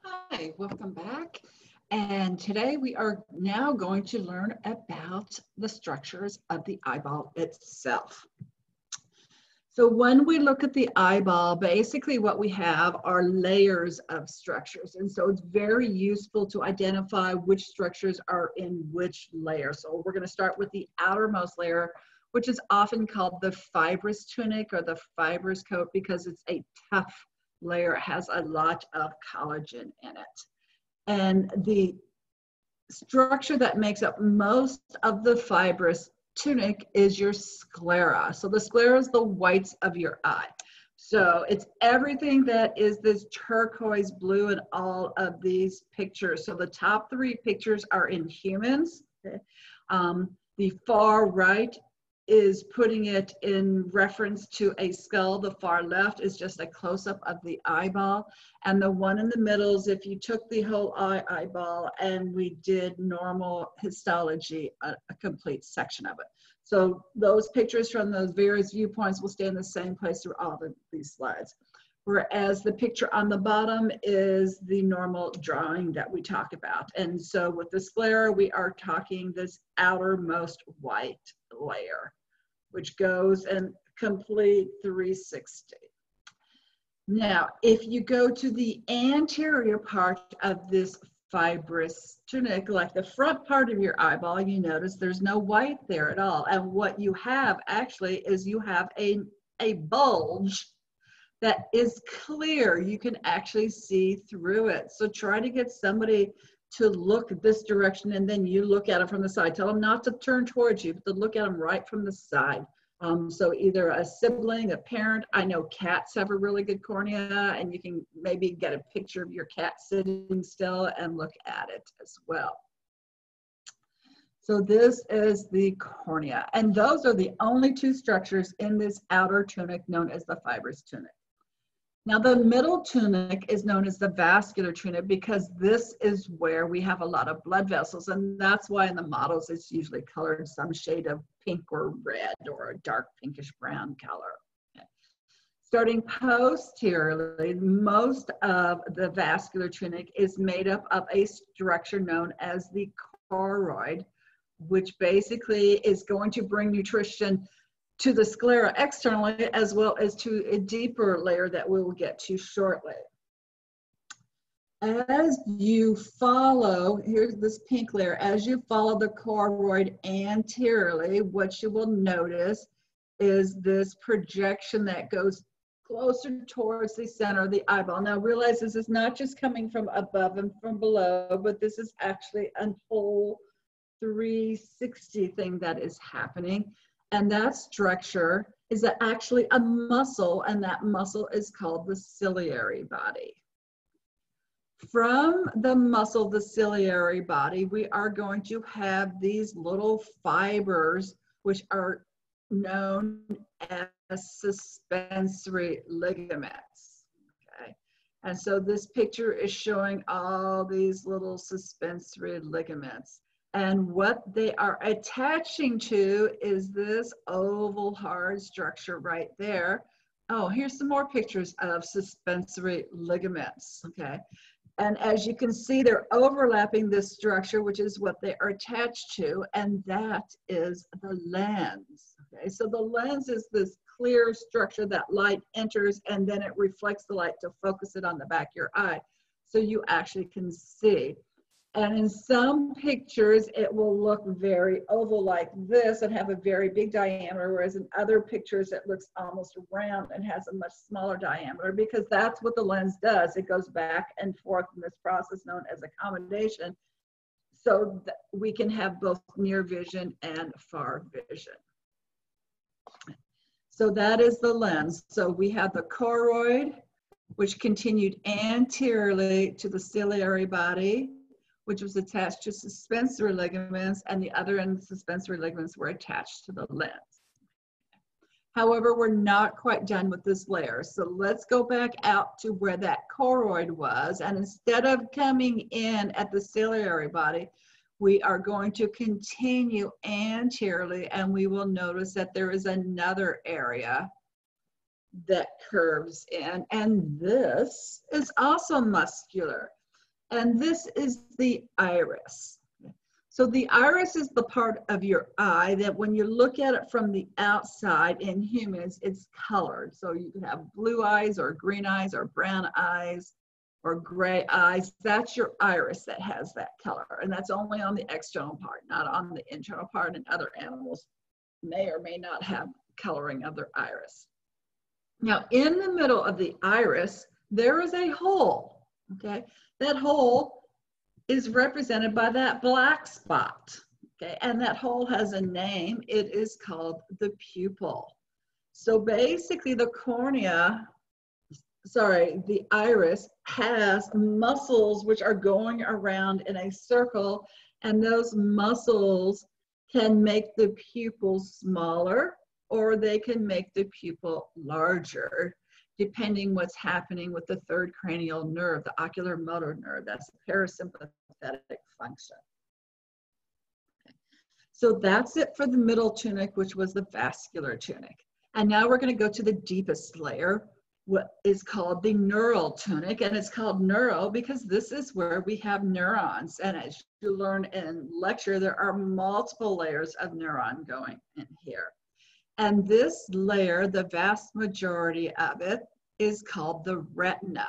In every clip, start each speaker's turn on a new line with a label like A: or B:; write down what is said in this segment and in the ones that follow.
A: Hi, welcome back. And today we are now going to learn about the structures of the eyeball itself. So when we look at the eyeball, basically what we have are layers of structures. And so it's very useful to identify which structures are in which layer. So we're going to start with the outermost layer, which is often called the fibrous tunic or the fibrous coat because it's a tough layer. It has a lot of collagen in it. And the structure that makes up most of the fibrous tunic is your sclera. So the sclera is the whites of your eye. So it's everything that is this turquoise blue in all of these pictures. So the top three pictures are in humans. Okay. The far right is putting it in reference to a skull. The far left is just a close-up of the eyeball. And the one in the middle is if you took the whole eyeball and we did normal histology, a complete section of it. So those pictures from those various viewpoints will stay in the same place through all of these slides. Whereas the picture on the bottom is the normal drawing that we talk about. And so with the sclera, we are talking this outermost white layer, which goes in complete 360. Now, if you go to the anterior part of this fibrous tunic, like the front part of your eyeball, you notice there's no white there at all. And what you have actually is you have a bulge that is clear. You can actually see through it. So try to get somebody to look this direction and then you look at it from the side. Tell them not to turn towards you, but to look at them right from the side. So either a sibling, a parent. I know cats have a really good cornea, and you can maybe get a picture of your cat sitting still and look at it as well. So this is the cornea, and those are the only two structures in this outer tunic known as the fibrous tunic. Now the middle tunic is known as the vascular tunic because this is where we have a lot of blood vessels, and that's why in the models it's usually colored some shade of pink or red or a dark pinkish brown color. Okay. Starting posteriorly, most of the vascular tunic is made up of a structure known as the choroid, which basically is going to bring nutrition to the sclera externally as well as to a deeper layer that we will get to shortly. As you follow, here's this pink layer, as you follow the choroid anteriorly, what you will notice is this projection that goes closer towards the center of the eyeball. Now realize this is not just coming from above and from below, but this is actually a whole 360 thing that is happening. And that structure is actually a muscle, and that muscle is called the ciliary body. From the muscle, the ciliary body, we are going to have these little fibers, which are known as suspensory ligaments. Okay. And so this picture is showing all these little suspensory ligaments. And what they are attaching to is this oval hard structure right there. Oh, here's some more pictures of suspensory ligaments, okay? And as you can see, they're overlapping this structure, which is what they are attached to, and that is the lens, okay? So the lens is this clear structure that light enters, and then it reflects the light to focus it on the back of your eye, so you actually can see. And in some pictures, it will look very oval like this and have a very big diameter, whereas in other pictures, it looks almost round and has a much smaller diameter because that's what the lens does. It goes back and forth in this process known as accommodation so that we can have both near vision and far vision. So that is the lens. So we have the choroid, which continued anteriorly to the ciliary body, which was attached to suspensory ligaments, and the other end of the suspensory ligaments were attached to the lens. However, we're not quite done with this layer. So let's go back out to where that choroid was, and instead of coming in at the ciliary body, we are going to continue anteriorly, and we will notice that there is another area that curves in, and this is also muscular. And this is the iris. So the iris is the part of your eye that when you look at it from the outside in humans, it's colored. So you can have blue eyes or green eyes or brown eyes or gray eyes. That's your iris that has that color. And that's only on the external part, not on the internal part. And other animals may or may not have coloring of their iris. Now, in the middle of the iris, there is a hole, okay? That hole is represented by that black spot, okay? And that hole has a name. It is called the pupil. So basically the the iris has muscles which are going around in a circle, and those muscles can make the pupil smaller or they can make the pupil larger, depending what's happening with the third cranial nerve, the ocular motor nerve. That's the parasympathetic function. Okay. So that's it for the middle tunic, which was the vascular tunic. And now we're going to go to the deepest layer, what is called the neural tunic. And it's called neural because this is where we have neurons. And as you learn in lecture, there are multiple layers of neuron going in here. And this layer, the vast majority of it, is called the retina.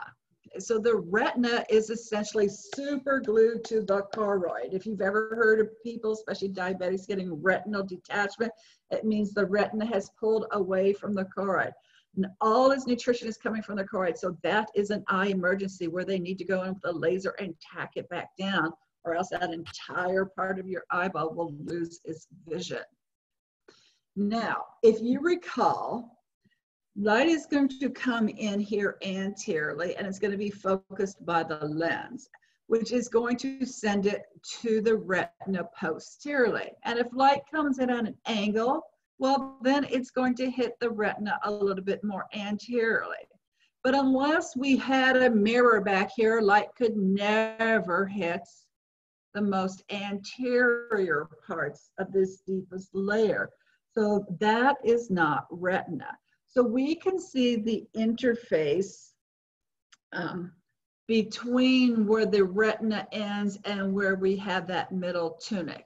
A: So the retina is essentially super glued to the choroid. If you've ever heard of people, especially diabetics, getting retinal detachment, it means the retina has pulled away from the choroid. And all its nutrition is coming from the choroid. So that is an eye emergency where they need to go in with a laser and tack it back down, or else that entire part of your eyeball will lose its vision. Now, if you recall, light is going to come in here anteriorly, and it's going to be focused by the lens, which is going to send it to the retina posteriorly. And if light comes in at an angle, well, then it's going to hit the retina a little bit more anteriorly. But unless we had a mirror back here, light could never hit the most anterior parts of this deepest layer. So that is not retina. So we can see the interface between where the retina ends and where we have that middle tunic.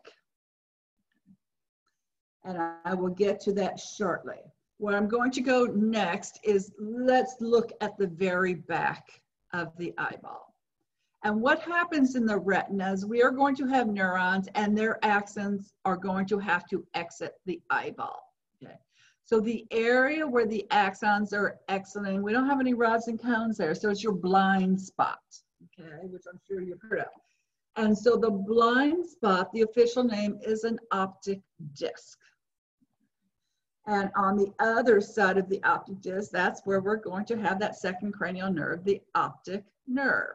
A: And I will get to that shortly. Where I'm going to go next is let's look at the very back of the eyeball. And what happens in the retina is we are going to have neurons and their axons are going to have to exit the eyeball. Okay. So the area where the axons are exiting, we don't have any rods and cones there, so it's your blind spot, okay, which I'm sure you've heard of. And so the blind spot, the official name is an optic disc. And on the other side of the optic disc, that's where we're going to have that second cranial nerve, the optic nerve.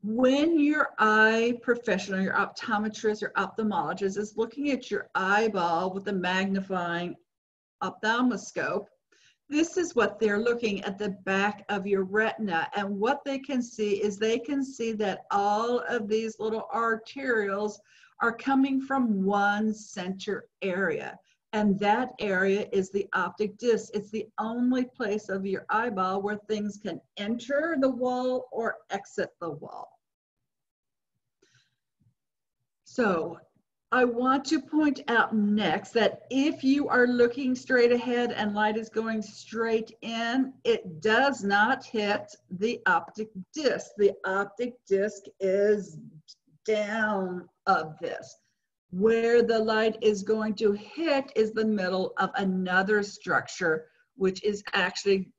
A: When your eye professional, your optometrist, your ophthalmologist is looking at your eyeball with a magnifying ophthalmoscope, this is what they're looking at the back of your retina. And what they can see is they can see that all of these little arterioles are coming from one center area. And that area is the optic disc. It's the only place of your eyeball where things can enter the wall or exit the wall. So I want to point out next that if you are looking straight ahead and light is going straight in, it does not hit the optic disc. The optic disc is down of this. Where the light is going to hit is the middle of another structure, which is actually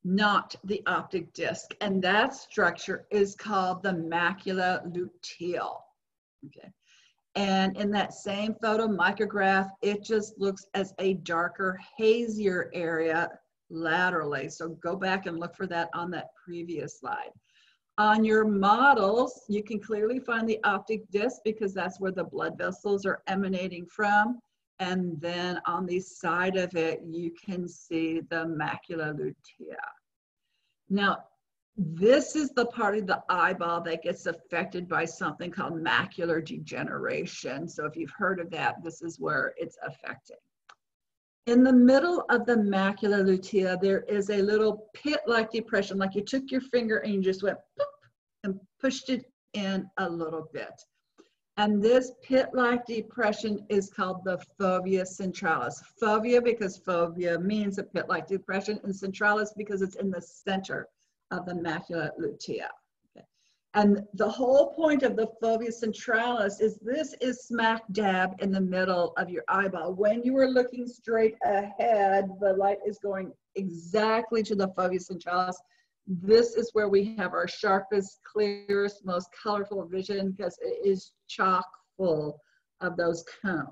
A: not the optic disc. And that structure is called the macula luteal. Okay. And in that same photomicrograph, it just looks as a darker, hazier area laterally. So go back and look for that on that previous slide. On your models, you can clearly find the optic disc because that's where the blood vessels are emanating from. And then on the side of it, you can see the macula lutea. Now, this is the part of the eyeball that gets affected by something called macular degeneration. So if you've heard of that, this is where it's affecting. In the middle of the macula lutea, there is a little pit-like depression, like you took your finger and you just went boop, and pushed it in a little bit. And this pit-like depression is called the fovea centralis. Fovea because fovea means a pit-like depression, and centralis because it's in the center of the macula lutea. Okay. And the whole point of the fovea centralis is this is smack dab in the middle of your eyeball. When you are looking straight ahead, the light is going exactly to the fovea centralis. This is where we have our sharpest, clearest, most colorful vision because it is chock full of those cones.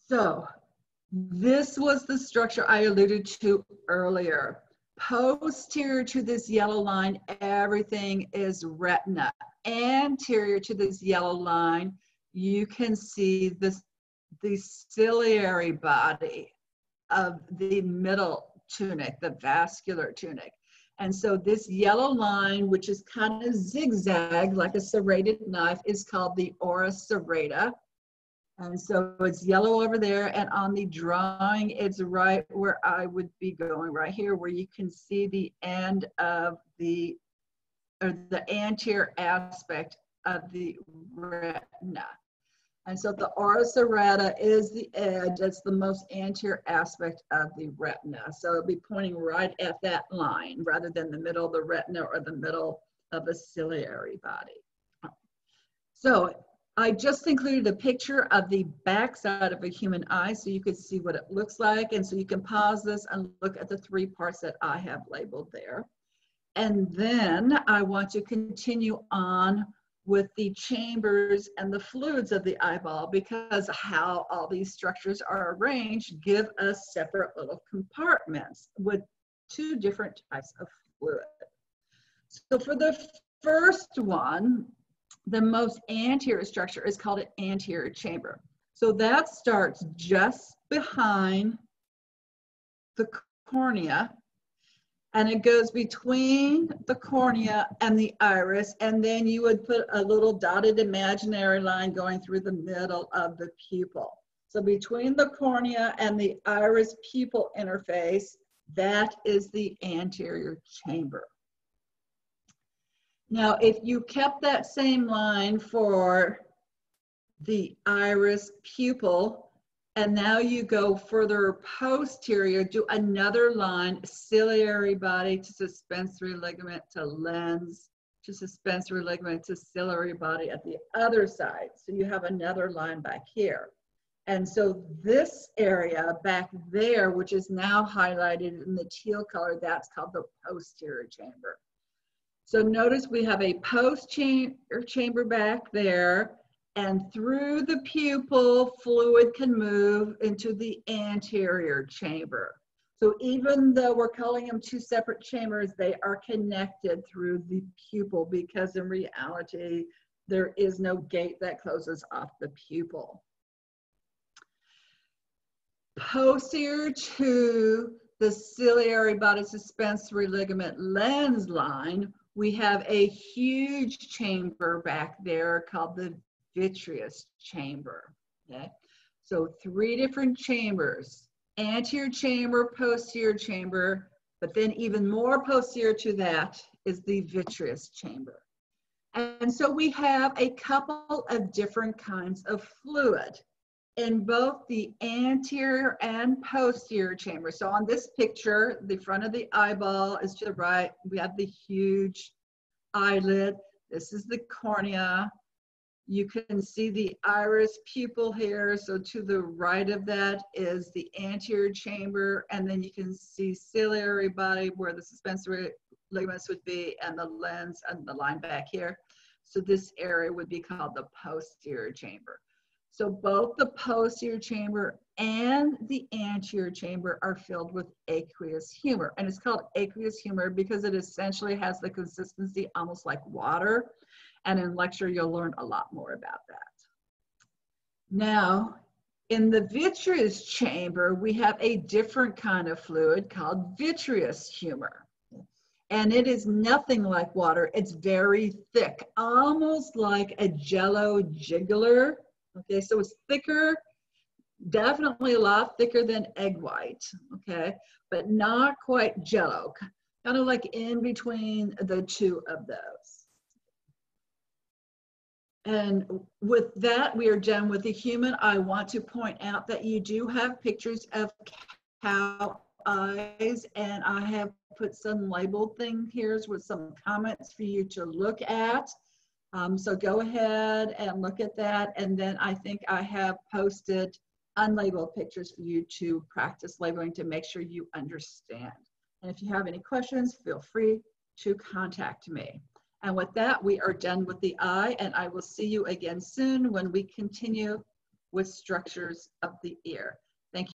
A: So this was the structure I alluded to earlier. Posterior to this yellow line, everything is retina. Anterior to this yellow line, you can see the ciliary body of the middle tunic, the vascular tunic. And so this yellow line, which is kind of zigzag like a serrated knife, is called the ora serrata. And so it's yellow over there, and on the drawing, it's right where I would be going, right here, where you can see the end of the anterior aspect of the retina. And so the ora serrata is the edge, that's the most anterior aspect of the retina. So it'll be pointing right at that line rather than the middle of the retina or the middle of the ciliary body. So I just included a picture of the backside of a human eye so you could see what it looks like. And so you can pause this and look at the 3 parts that I have labeled there. And then I want to continue on with the chambers and the fluids of the eyeball, because how all these structures are arranged give us separate little compartments with 2 different types of fluid. So for the first one, the most anterior structure is called an anterior chamber. So that starts just behind the cornea, and it goes between the cornea and the iris, and then you would put a little dotted imaginary line going through the middle of the pupil. So between the cornea and the iris pupil interface, that is the anterior chamber. Now, if you kept that same line for the iris pupil, and now you go further posterior, do another line, ciliary body to suspensory ligament to lens, to suspensory ligament to ciliary body at the other side. So you have another line back here. And so this area back there, which is now highlighted in the teal color, that's called the posterior chamber. So notice we have a posterior chamber back there, and through the pupil, fluid can move into the anterior chamber. So even though we're calling them 2 separate chambers, they are connected through the pupil, because in reality, there is no gate that closes off the pupil. Posterior to the ciliary body suspensory ligament lens line, we have a huge chamber back there called the vitreous chamber. Okay, so 3 different chambers: anterior chamber, posterior chamber, but then even more posterior to that is the vitreous chamber. And so we have a couple of different kinds of fluid in both the anterior and posterior chamber. So on this picture, the front of the eyeball is to the right. We have the huge eyelid. This is the cornea. You can see the iris pupil here. So to the right of that is the anterior chamber. And then you can see ciliary body where the suspensory ligaments would be, and the lens and the line back here. So this area would be called the posterior chamber. So both the posterior chamber and the anterior chamber are filled with aqueous humor. And it's called aqueous humor because it essentially has the consistency almost like water. And in lecture, you'll learn a lot more about that. Now, in the vitreous chamber, we have a different kind of fluid called vitreous humor. And it is nothing like water. It's very thick, almost like a Jell-O jiggler. Okay, so it's thicker Definitely a lot thicker than egg white, okay, but not quite jello, kind of like in between the two of those. And with that, we are done with the human. I want to point out that you do have pictures of cow eyes, and I have put some labeled thing here with some comments for you to look at. So go ahead and look at that. And then I think I have posted unlabeled pictures for you to practice labeling to make sure you understand. And if you have any questions, feel free to contact me. And with that, we are done with the eye, and I will see you again soon when we continue with structures of the ear. Thank you.